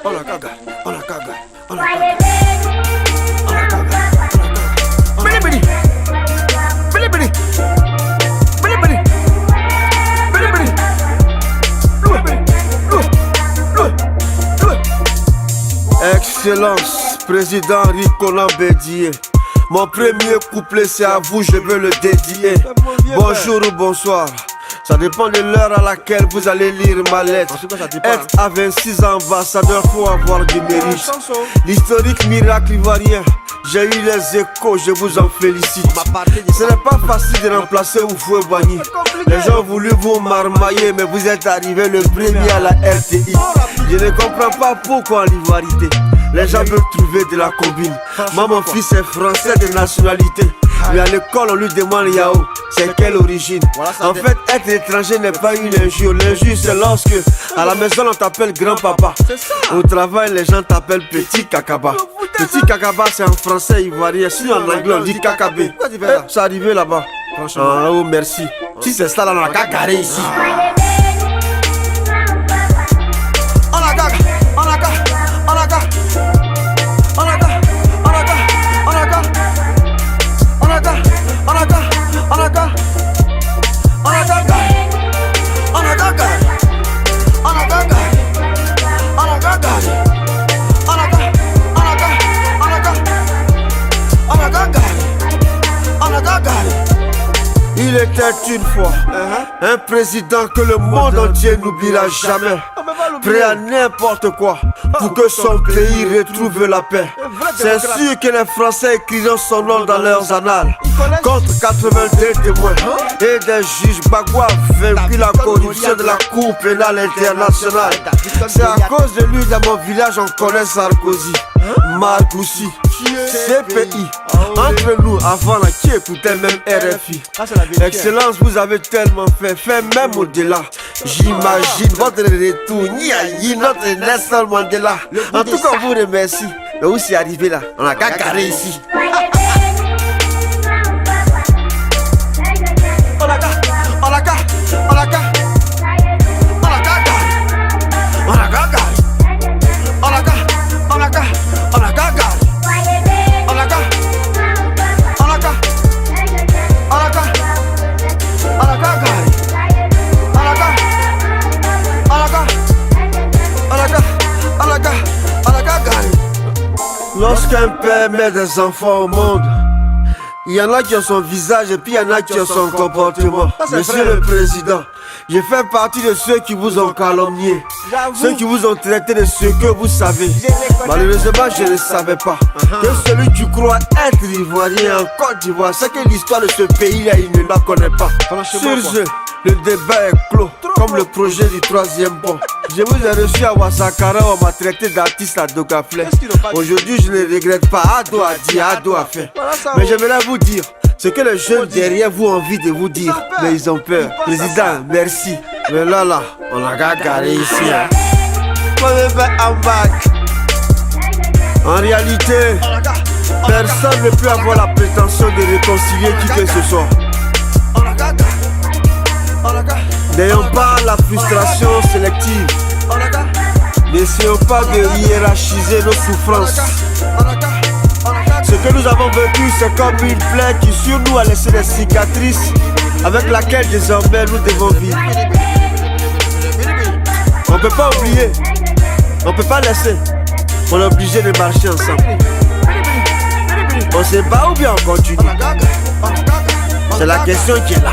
On la caga, on la caga, on la Soyez caga. Excellence, président Ricola Bédier. Mon premier couplet c'est à vous, je veux le dédier. Bonjour ou bonsoir, ça dépend de l'heure à laquelle vous allez lire ma lettre. Être à 26 ans ambassadeur, faut avoir du mérite. L'historique miracle ivoirien, j'ai eu les échos, je vous en félicite. Ce n'est pas facile de remplacer Houphouët-Boigny. Les gens ont voulu vous marmailler, mais vous êtes arrivé le premier à la RTI. Je ne comprends pas pourquoi l'ivoirité. Les gens veulent trouver de la combine. Moi mon fils est français de nationalité, mais à l'école on lui demande Yao, c'est quelle origine? En fait être étranger n'est pas une injure. L'injure c'est lorsque à la maison on t'appelle grand-papa, au travail les gens t'appellent petit kakaba. Petit kakaba c'est en français ivoirien, sinon en anglais on dit kakabé. C'est arrivé là-bas. Franchement, oh merci. Si c'est ça là on a qu'à carrer ici. Il était une fois un président que le monde entier n'oubliera jamais, prêt à n'importe quoi pour que son pays retrouve la paix. C'est sûr que les Français écriront son nom dans leurs annales. Contre 82 témoins et des juges, Bagua a vaincu la corruption de la Cour pénale internationale. C'est à cause de lui dans mon village on connaît Sarkozy, Marcoussi, CPI. Entre nous, avant là, qui écoutait même RFI. Excellence, vous avez tellement fait même au-delà. J'imagine votre retour, Niaï, notre Nelson Mandela. En tout cas, on vous remercie. Mais où c'est arrivé là? On a qu'à carrer ici. Lorsqu'un père met des enfants au monde, il y en a qui ont son visage et puis il y en a qui ont son comportement. Monsieur le Président, je fais partie de ceux qui vous ont calomnié, ceux qui vous ont traité de ce que vous savez. Malheureusement, je ne savais pas que celui qui croit être ivoirien en Côte d'Ivoire, c'est que l'histoire de ce pays-là, il ne la connaît pas. Sur ce, le débat est clos, comme le projet du troisième pont. Je vous ai reçu à Ouassakara, on m'a traité d'artiste à Dogaflé. Aujourd'hui, je ne regrette pas, Ado a dit, Ado a fait. Mais j'aimerais vous dire ce que les jeunes derrière vous ont envie de vous dire, mais ils ont peur. Président, merci. Mais là, on a garé ici. En réalité, personne ne peut avoir la prétention de réconcilier qui que ce soit. N'ayons pas la frustration sélective. N'essayons pas de hiérarchiser nos souffrances. Ce que nous avons vécu, c'est comme une plaie qui sur nous a laissé des cicatrices avec laquelle désormais nous devons vivre. On ne peut pas oublier, on ne peut pas laisser. On est obligé de marcher ensemble. On se bat ou bien on continue? C'est la question qui est là.